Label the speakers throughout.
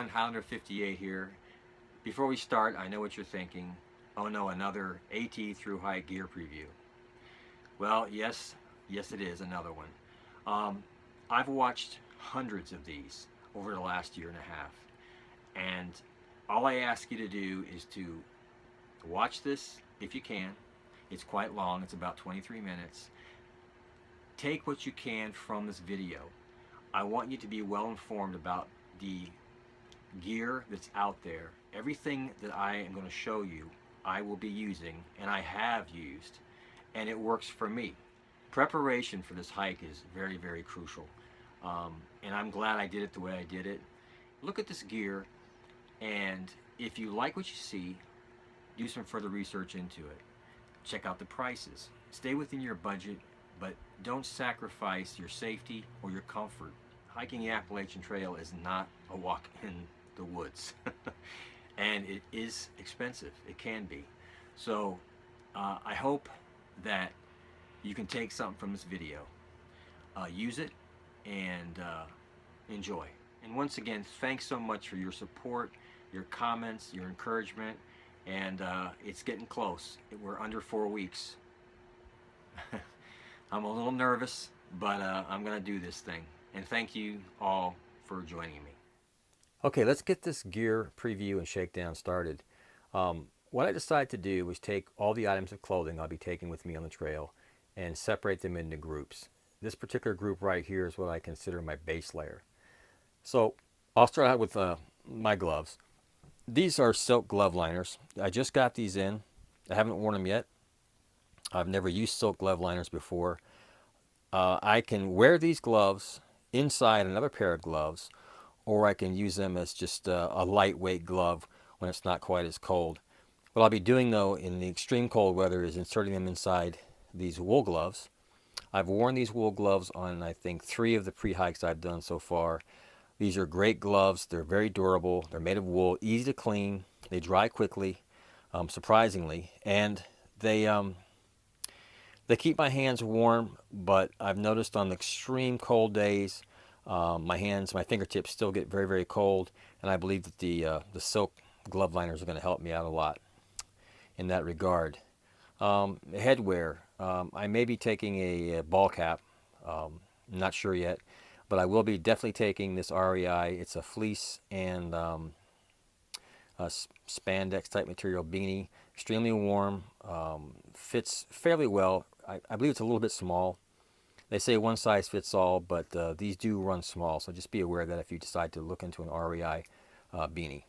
Speaker 1: everyone, Highlander 58 here. Before we start, I know what you're thinking. Oh no, another AT thru-hike gear preview. Well, yes it is, another one. Um, I've watched hundreds of these over the last year and a half. And all I ask you to do is to watch this if you can. It's quite long, it's about 23 minutes. Take what you can from this video. I want you to be well informed about the gear that's out there. Everything that I am going to show you, I will be using and I have used, and it works for me. Preparation for this hike is very, very crucial. And I'm glad I did it the way I did it. Look at this gear, and if you like what you see, do some further research into it. Check out the prices. Stay within your budget, but don't sacrifice your safety or your comfort. Hiking the Appalachian Trail is not a walk in the woods. And it is expensive. It can be. So I hope that you can take something from this video. Use it and enjoy. And once again, thanks so much for your support, your comments, your encouragement. And it's getting close. We're under 4 weeks. I'm a little nervous, but I'm going to do this thing. And thank you all for joining me. Okay, let's get this gear preview and shakedown started. What I decided to do was take all the items of clothing I'll be taking with me on the trail and separate them into groups. This particular group right here is what I consider my base layer. So I'll start out with my gloves. These are silk glove liners. I just got these in. I haven't worn them yet. I've never used silk glove liners before. I can wear these gloves inside another pair of gloves, or I can use them as just a lightweight glove when it's not quite as cold. What I'll be doing though in the extreme cold weather is inserting them inside these wool gloves. I've worn these wool gloves on I think 3 of the pre-hikes I've done so far. These are great gloves. They're very durable. They're made of wool, easy to clean. They dry quickly, surprisingly, and they keep my hands warm. But I've noticed on extreme cold days, my fingertips still get very, very cold, and I believe that the silk glove liners are going to help me out a lot in that regard. Headwear. I may be taking a ball cap. Not sure yet. But I will be definitely taking this REI. It's a fleece and a spandex type material beanie. Extremely warm. Fits fairly well. I believe it's a little bit small. They say one size fits all, but these do run small. So just be aware of that if you decide to look into an REI beanie.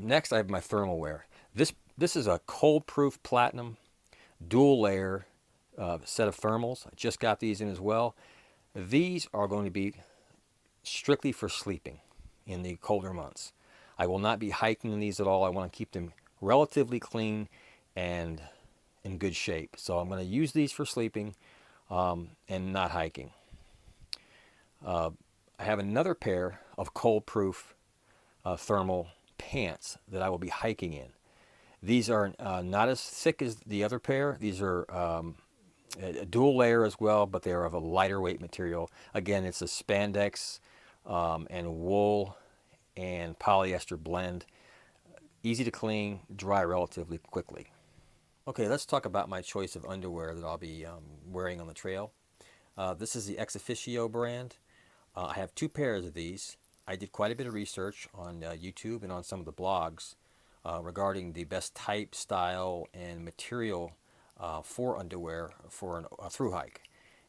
Speaker 1: Next, I have my thermal wear. This is a cold-proof platinum dual layer set of thermals. I just got these in as well. These are going to be strictly for sleeping in the colder months. I will not be hiking in these at all. I want to keep them relatively clean and in good shape. So I'm going to use these for sleeping and not hiking. I have another pair of cold-proof thermal pants that I will be hiking in. These are not as thick as the other pair. These are a dual layer as well, but they are of a lighter weight material. Again, it's a spandex and wool and polyester blend. Easy to clean, dry relatively quickly. Okay, let's talk about my choice of underwear that I'll be wearing on the trail. This is the Ex Officio brand. I have 2 pairs of these. I did quite a bit of research on YouTube and on some of the blogs regarding the best type, style, and material for underwear for a thru hike.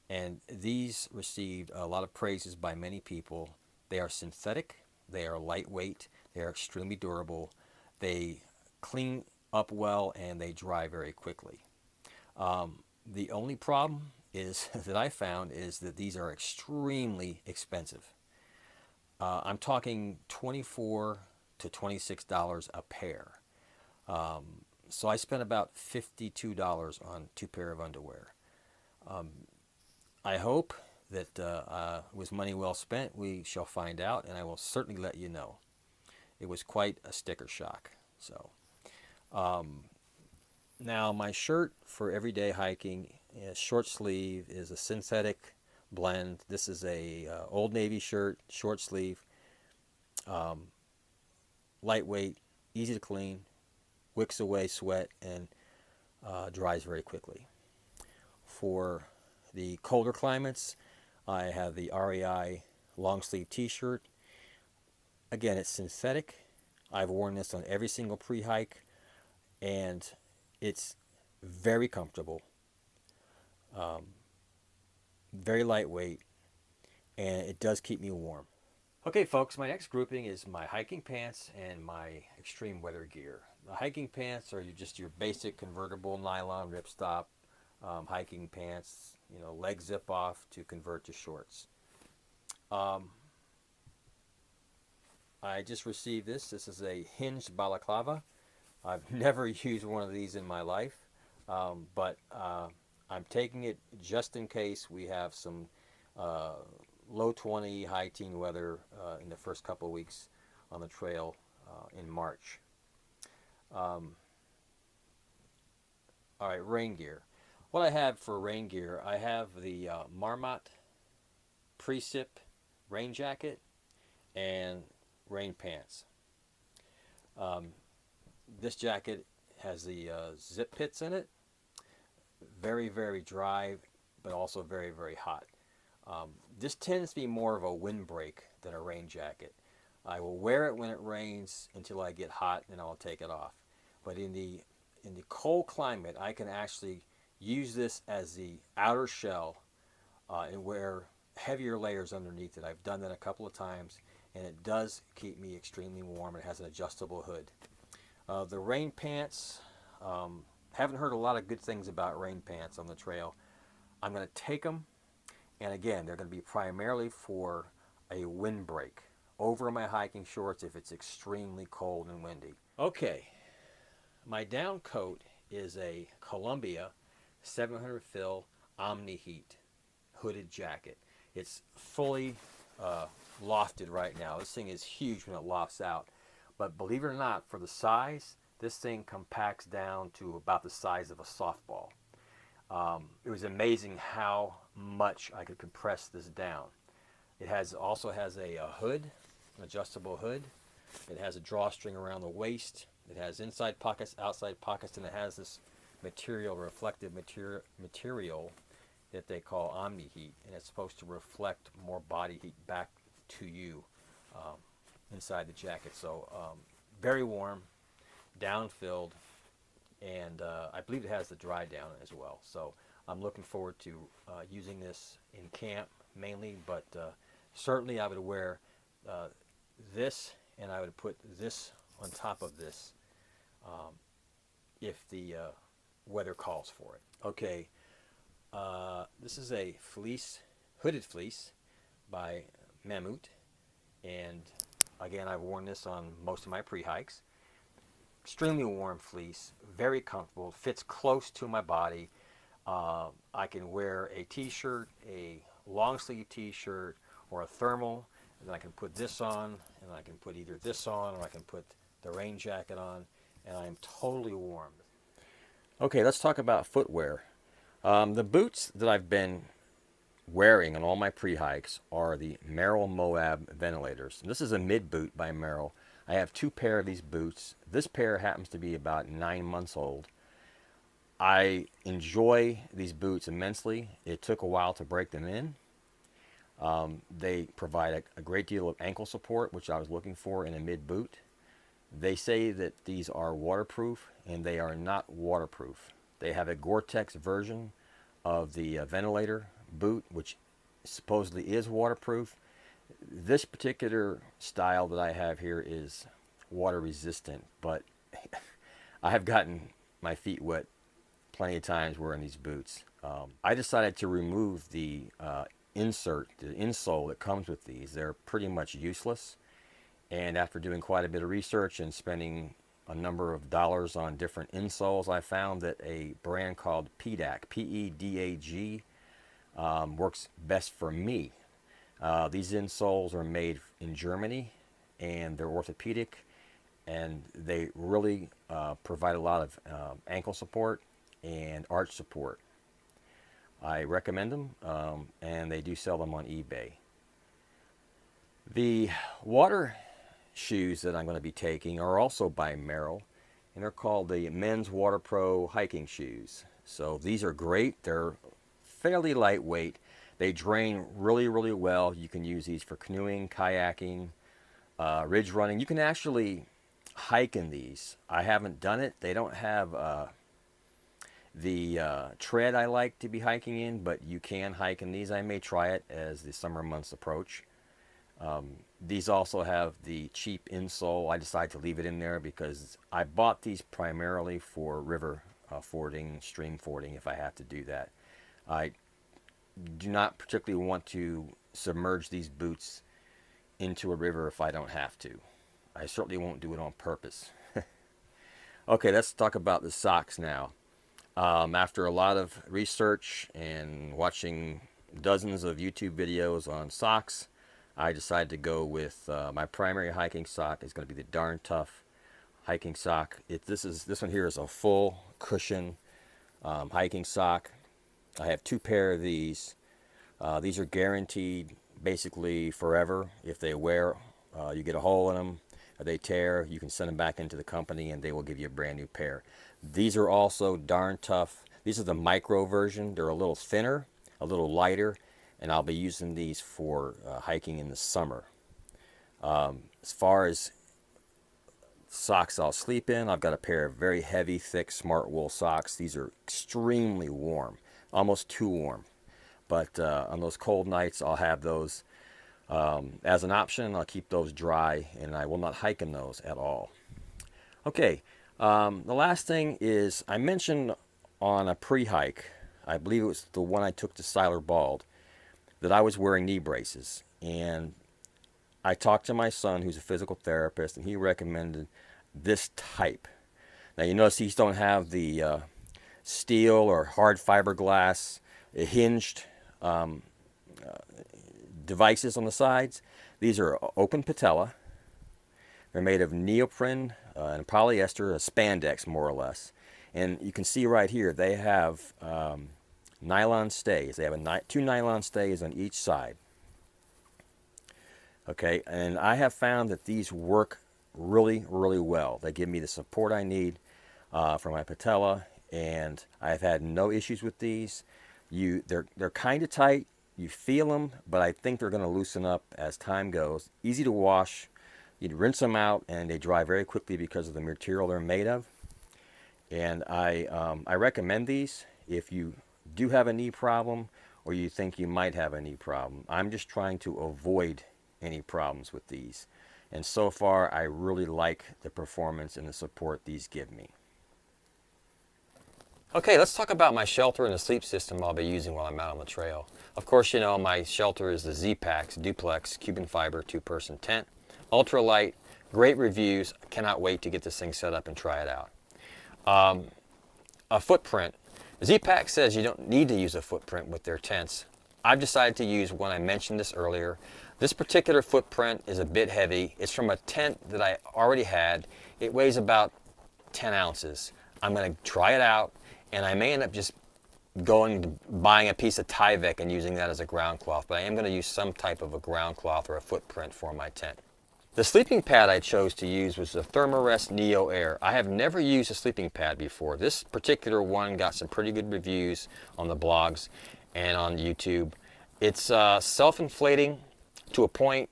Speaker 1: And these received a lot of praises by many people. They are synthetic, they are lightweight, they are extremely durable, they clean up well, and they dry very quickly. The only problem is that I found is that these are extremely expensive. I'm talking $24 to $26 a pair. So I spent about $52 on 2 pair of underwear. I hope that it was money well spent. We shall find out, and I will certainly let you know. It was quite a sticker shock. So now my shirt for everyday hiking, short sleeve, is a synthetic blend. This is a Old Navy shirt, short sleeve. Lightweight, easy to clean, wicks away sweat, and dries very quickly. For the colder climates, I have the REI long sleeve t-shirt. Again, it's synthetic. I've worn this on every single pre-hike, and it's very comfortable, very lightweight, and it does keep me warm. Okay, folks, my next grouping is my hiking pants and my extreme weather gear. The hiking pants are just your basic convertible nylon ripstop hiking pants, leg zip off to convert to shorts. I just received this. This is a hinged balaclava. I've never used one of these in my life, but I'm taking it just in case we have some low 20, high teen weather in the first couple of weeks on the trail in March. All right, rain gear. What I have for rain gear, I have the Marmot Precip rain jacket and rain pants. This jacket has the zip pits in it. Very, very dry, but also very, very hot. This tends to be more of a windbreak than a rain jacket. I will wear it when it rains until I get hot, and I'll take it off. But in the cold climate, I can actually use this as the outer shell and wear heavier layers underneath it. I've done that a couple of times, and it does keep me extremely warm. It has an adjustable hood. The rain pants, haven't heard a lot of good things about rain pants on the trail. I'm going to take them, and again, they're going to be primarily for a windbreak over my hiking shorts if it's extremely cold and windy. Okay, my down coat is a Columbia 700 fill Omni Heat hooded jacket. It's fully lofted right now. This thing is huge when it lofts out. But believe it or not, for the size, this thing compacts down to about the size of a softball. It was amazing how much I could compress this down. It also has a hood, an adjustable hood. It has a drawstring around the waist. It has inside pockets, outside pockets, and it has this reflective material that they call Omni Heat, and it's supposed to reflect more body heat back to you inside the jacket. So very warm, down-filled, and I believe it has the dry down as well. So I'm looking forward to using this in camp mainly, but certainly I would wear this, and I would put this on top of this if the weather calls for it. Okay, this is a hooded fleece by Mammut, and again, I've worn this on most of my pre-hikes. Extremely warm fleece, very comfortable, fits close to my body. I can wear a t-shirt, a long sleeve t-shirt, or a thermal, and then I can put this on, and I can put either this on, or I can put the rain jacket on, and I am totally warm. Okay, let's talk about footwear. The boots that I've been wearing on all my pre-hikes are the Merrell Moab ventilators. And this is a mid boot by Merrell. I have two pair of these boots. This pair happens to be about 9 months old. I enjoy these boots immensely. It took a while to break them in. They provide a great deal of ankle support, which I was looking for in a mid boot. They say that these are waterproof, and they are not waterproof. They have a Gore-Tex version of the ventilator boot, which supposedly is waterproof. This particular style that I have here is water resistant, but I have gotten my feet wet plenty of times wearing these boots. I decided to remove the insole that comes with these. They're pretty much useless. And after doing quite a bit of research and spending a number of dollars on different insoles, I found that a brand called PEDAG, P-E-D-A-G, works best for me. These insoles are made in Germany, and they're orthopedic, and they really provide a lot of ankle support and arch support. I recommend them, and they do sell them on eBay. The water shoes that I'm going to be taking are also by Merrell, and they're called the Men's Water Pro hiking shoes. So these are great. They're fairly lightweight. They drain really, really well. You can use these for canoeing, kayaking, ridge running. You can actually hike in these. I haven't done it. They don't have the tread I like to be hiking in, but you can hike in these. I may try it as the summer months approach. These also have the cheap insole. I decided to leave it in there because I bought these primarily for river fording, stream fording if I have to do that. I do not particularly want to submerge these boots into a river if I don't have to. I certainly won't do it on purpose. Okay, let's talk about the socks now. After a lot of research and watching dozens of YouTube videos on socks, I decided to go with my primary hiking sock is going to be the Darn Tough hiking sock. This one here is a full cushion hiking sock. I have two pair of these. These are guaranteed basically forever. If they wear, you get a hole in them, or they tear, you can send them back into the company and they will give you a brand new pair. These are also Darn Tough. These are the micro version. They're a little thinner, a little lighter, and I'll be using these for hiking in the summer. As far as socks I'll sleep in, I've got a pair of very heavy, thick, smart wool socks. These are extremely warm, almost too warm. But on those cold nights, I'll have those as an option. I'll keep those dry, and I will not hike in those at all. Okay, the last thing is I mentioned on a pre-hike, I believe it was the one I took to Siler Bald, that I was wearing knee braces. And I talked to my son, who's a physical therapist, and he recommended this type. Now you notice these don't have the steel or hard fiberglass hinged devices on the sides. These are open patella. They're made of neoprene and polyester, a spandex more or less. And you can see right here they have nylon stays. They have two nylon stays on each side. Okay, and I have found that these work really, really well. They give me the support I need for my patella, and I've had no issues with these. They're kind of tight. You feel them, but I think they're going to loosen up as time goes. Easy to wash. You rinse them out, and they dry very quickly because of the material they're made of. And I recommend these if you do have a knee problem or you think you might have a knee problem. I'm just trying to avoid any problems with these. And so far, I really like the performance and the support these give me. Okay, let's talk about my shelter and the sleep system I'll be using while I'm out on the trail. Of course, you know, my shelter is the Z-Packs Duplex Cuban Fiber 2-person tent. Ultra-light, great reviews. I cannot wait to get this thing set up and try it out. A footprint. Z-Pack says you don't need to use a footprint with their tents. I've decided to use one. I mentioned this earlier. This particular footprint is a bit heavy. It's from a tent that I already had. It weighs about 10 ounces. I'm going to try it out, and I may end up just buying a piece of Tyvek and using that as a ground cloth, but I am going to use some type of a ground cloth or a footprint for my tent. The sleeping pad I chose to use was the Thermarest Neo Air. I have never used a sleeping pad before. This particular one got some pretty good reviews on the blogs and on YouTube. It's self-inflating to a point.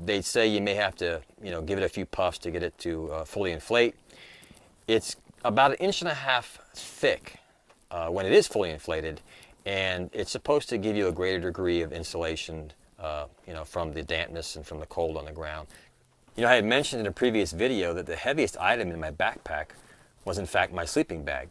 Speaker 1: They say you may have to, give it a few puffs to get it to fully inflate. It's about 1.5 inches thick when it is fully inflated, and it's supposed to give you a greater degree of insulation from the dampness and from the cold on the ground. I had mentioned in a previous video that the heaviest item in my backpack was in fact my sleeping bag.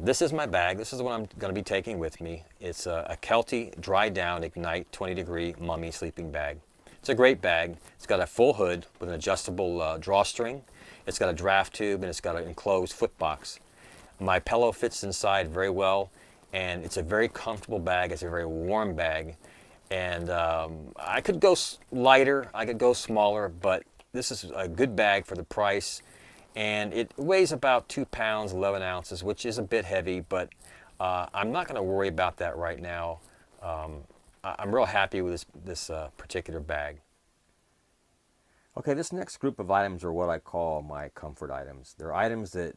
Speaker 1: This is my bag. This is the one I'm going to be taking with me. It's a Kelty Dry Down Ignite 20-degree Mummy sleeping bag. It's a great bag. It's got a full hood with an adjustable drawstring. It's got a draft tube, and it's got an enclosed foot box. My pillow fits inside very well, and it's a very comfortable bag. It's a very warm bag. And I could go lighter, I could go smaller, but this is a good bag for the price. And it weighs about 2 pounds, 11 ounces, which is a bit heavy, but I'm not going to worry about that right now. I'm real happy with this particular bag. Okay, this next group of items are what I call my comfort items. They're items that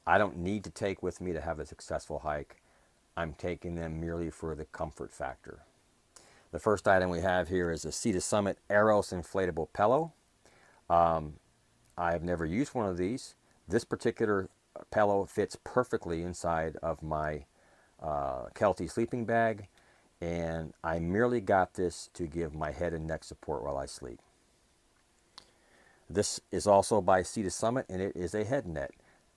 Speaker 1: I don't need to take with me to have a successful hike. I'm taking them merely for the comfort factor. The first item we have here is a Sea to Summit Aeros inflatable pillow. I have never used one of these. This particular pillow fits perfectly inside of my Kelty sleeping bag, and I merely got this to give my head and neck support while I sleep. This is also by Sea to Summit, and it is a head net.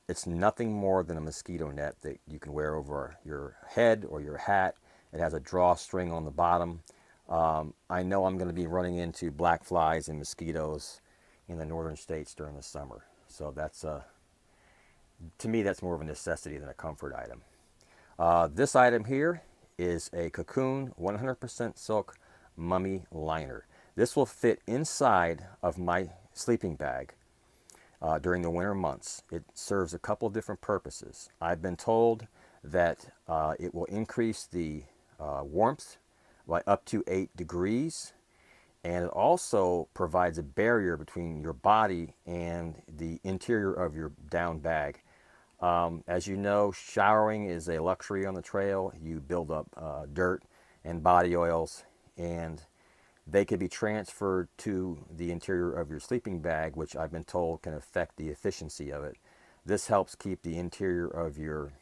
Speaker 1: It's nothing more than a mosquito net that you can wear over your head or your hat. It has a drawstring on the bottom. I know I'm going to be running into black flies and mosquitoes in the northern states during the summer. So that's, to me, that's more of a necessity than a comfort item. This item here is a Cocoon 100% silk mummy liner. This will fit inside of my sleeping bag during the winter months. It serves a couple of different purposes. I've been told that it will increase the warmth by up to 8 degrees, and it also provides a barrier between your body and the interior of your down bag. As you know, showering is a luxury on the trail. You build up dirt and body oils, and they could be transferred to the interior of your sleeping bag, which I've been told can affect the efficiency of it. This helps keep the interior of your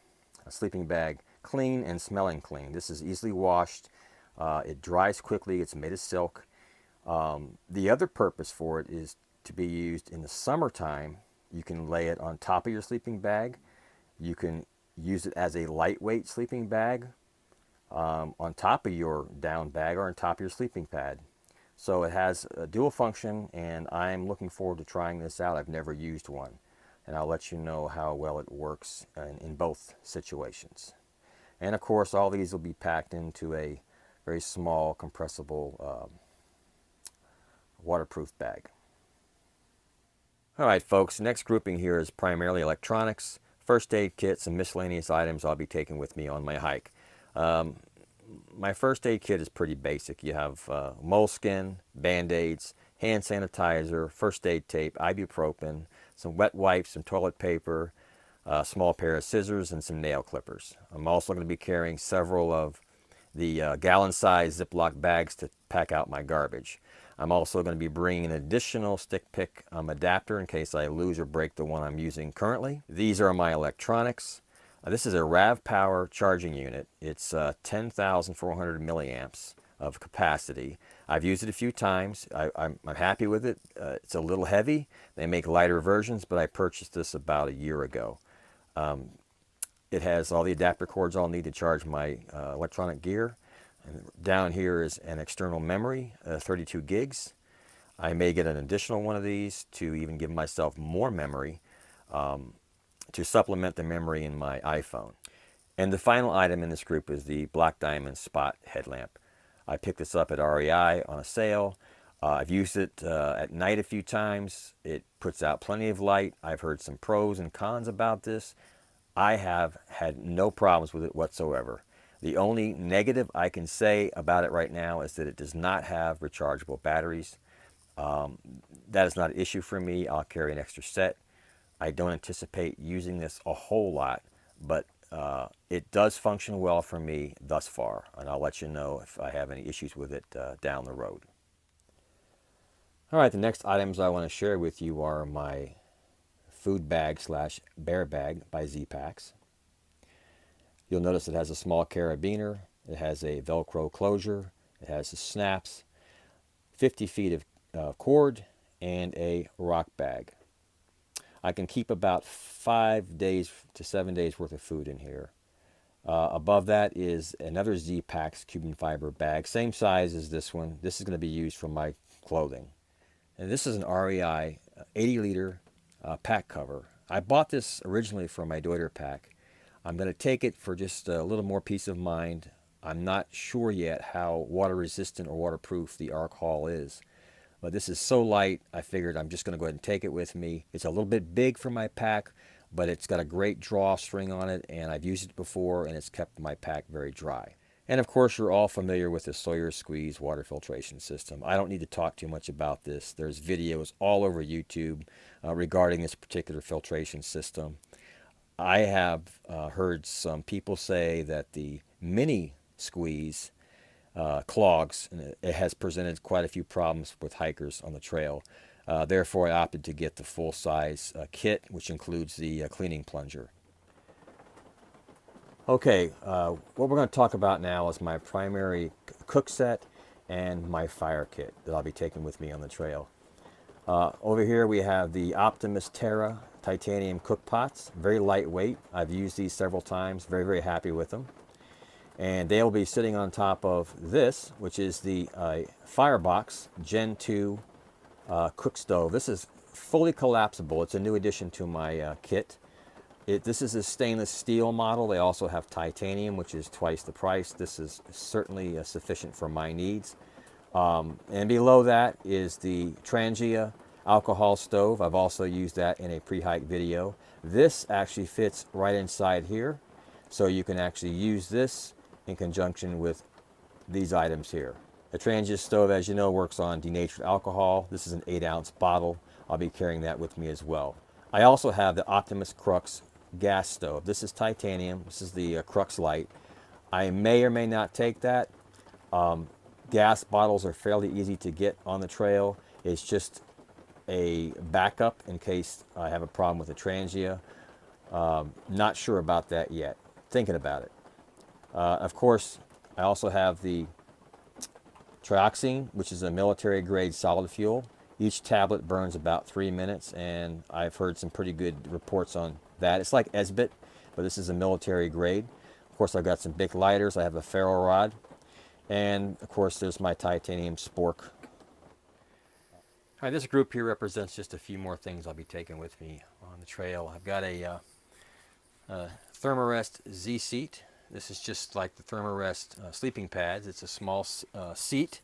Speaker 1: sleeping bag clean and smelling clean. This is easily washed. It dries quickly. It's made of silk. The other purpose for it is to be used in the summertime. You can lay it on top of your sleeping bag. You can use it as a lightweight sleeping bag on top of your down bag or on top of your sleeping pad. So it has a dual function, and I'm looking forward to trying this out. I've never used one, and I'll let you know how well it works in both situations. And of course, all these will be packed into a very small compressible waterproof bag. All right, folks, next grouping here is primarily electronics, first aid kits, and miscellaneous items I'll be taking with me on my hike. My first aid kit is pretty basic. You have moleskin, band-aids, hand sanitizer, first aid tape, ibuprofen, some wet wipes, some toilet paper, a small pair of scissors, and some nail clippers. I'm also going to be carrying several of the gallon-sized Ziploc bags to pack out my garbage. I'm also going to be bringing an additional stick pick adapter in case I lose or break the one I'm using currently. These are my electronics. This is a RAV Power charging unit. It's 10,400 milliamps of capacity. I've used it a few times. I'm happy with it. It's a little heavy. They make lighter versions, but I purchased this about a year ago. It has all the adapter cords I'll need to charge my electronic gear. And down here is an external memory, 32 gigs. I may get an additional one of these to even give myself more memory to supplement the memory in my iPhone. And the final item in this group is the Black Diamond Spot headlamp. I picked this up at REI on a sale. I've used it at night a few times. It puts out plenty of light. I've heard some pros and cons about this. I have had no problems with it whatsoever. The only negative I can say about it right now is that it does not have rechargeable batteries. That is not an issue for me. I'll carry an extra set. I don't anticipate using this a whole lot, but it does function well for me thus far, and I'll let you know if I have any issues with it down the road. All right, the next items I want to share with you are my food bag slash bear bag by Z-Packs. You'll notice it has a small carabiner, it has a Velcro closure, it has the snaps, 50 feet of cord, and a rock bag. I can keep about 5 days to 7 days worth of food in here. Above that is another Z-Packs Cuban fiber bag, same size as this one. This is going to be used for my clothing. And this is an REI 80-liter pack cover. I bought this originally for my Deuter pack. I'm going to take it for just a little more peace of mind. I'm not sure yet how water resistant or waterproof the Arc Haul is. But this is so light, I figured I'm just going to go ahead and take it with me. It's a little bit big for my pack, but it's got a great drawstring on it, and I've used it before, and it's kept my pack very dry. And of course, you're all familiar with the Sawyer Squeeze water filtration system. I don't need to talk too much about this. There's videos all over YouTube regarding this particular filtration system. I have heard some people say that the mini squeeze clogs, and it has presented quite a few problems with hikers on the trail. Therefore, I opted to get the full-size kit, which includes the cleaning plunger. Okay, what we're going to talk about now is my primary cook set and my fire kit that I'll be taking with me on the trail. Over here we have the Optimus Terra titanium cook pots, very lightweight. I've used these several times, very, very happy with them. And they'll be sitting on top of this, which is the Firebox Gen 2 cook stove. This is fully collapsible. It's a new addition to my kit. This is a stainless steel model. They also have titanium, which is twice the price. This is certainly sufficient for my needs. And below that is the Trangia alcohol stove. I've also used that in a pre-hike video. This actually fits right inside here, so you can actually use this in conjunction with these items here. The Trangia stove, as you know, works on denatured alcohol. This is an 8-ounce bottle. I'll be carrying that with me as well. I also have the Optimus Crux gas stove. This is titanium. This is the Crux Lite. I may or may not take that. Gas bottles are fairly easy to get on the trail. It's just a backup in case I have a problem with the Trangia. Not sure about that yet. Thinking about it. Of course, I also have the trioxane, which is a military grade solid fuel. Each tablet burns about 3 minutes, and I've heard some pretty good reports on that. It's like Esbit, but this is a military grade. Of course, I've got some big lighters. I have a ferro rod. And of course, there's my titanium spork. All right, this group here represents just a few more things I'll be taking with me on the trail. I've got a Thermarest Z seat. This is just like the Thermarest sleeping pads. It's a small seat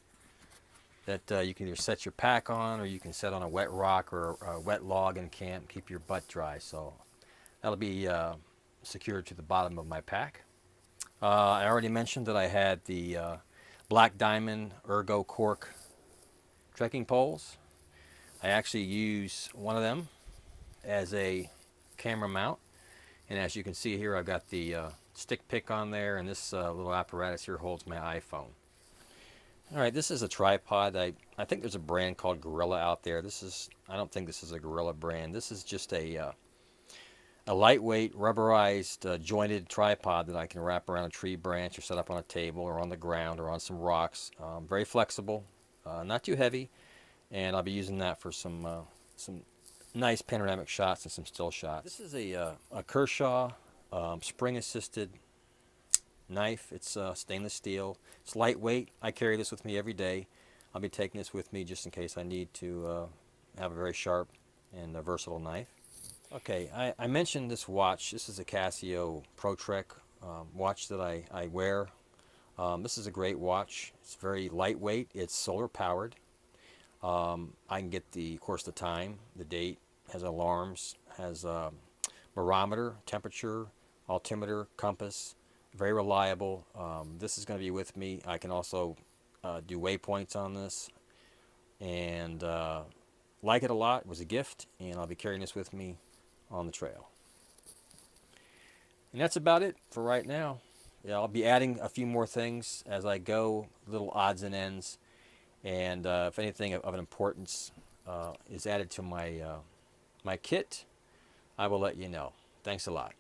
Speaker 1: that you can either set your pack on, or you can set on a wet rock or a wet log in camp, keep your butt dry. So that'll be secured to the bottom of my pack. I already mentioned that I had the Black Diamond Ergo Cork trekking poles. I actually use one of them as a camera mount, and as you can see here, I've got the stick pick on there, and this little apparatus here holds my iPhone. All right, this is a tripod. I think there's a brand called Gorilla out there. I don't think this is a Gorilla brand. This is just a lightweight, rubberized, jointed tripod that I can wrap around a tree branch or set up on a table or on the ground or on some rocks. Very flexible, not too heavy, and I'll be using that for some nice panoramic shots and some still shots. This is a Kershaw spring-assisted knife. It's stainless steel. It's lightweight. I carry this with me every day. I'll be taking this with me just in case I need to have a very sharp and versatile knife. Okay, I mentioned this watch. This is a Casio Pro Trek watch that I wear. This is a great watch. It's very lightweight. It's solar powered. I can get of course, the time, the date, has alarms, has barometer, temperature, altimeter, compass. Very reliable. This is going to be with me. I can also do waypoints on this, and like it a lot. It was a gift, and I'll be carrying this with me on the trail. And that's about it for right now. Yeah, I'll be adding a few more things as I go, little odds and ends, and if anything of importance is added to my my kit, I will let you know. Thanks a lot.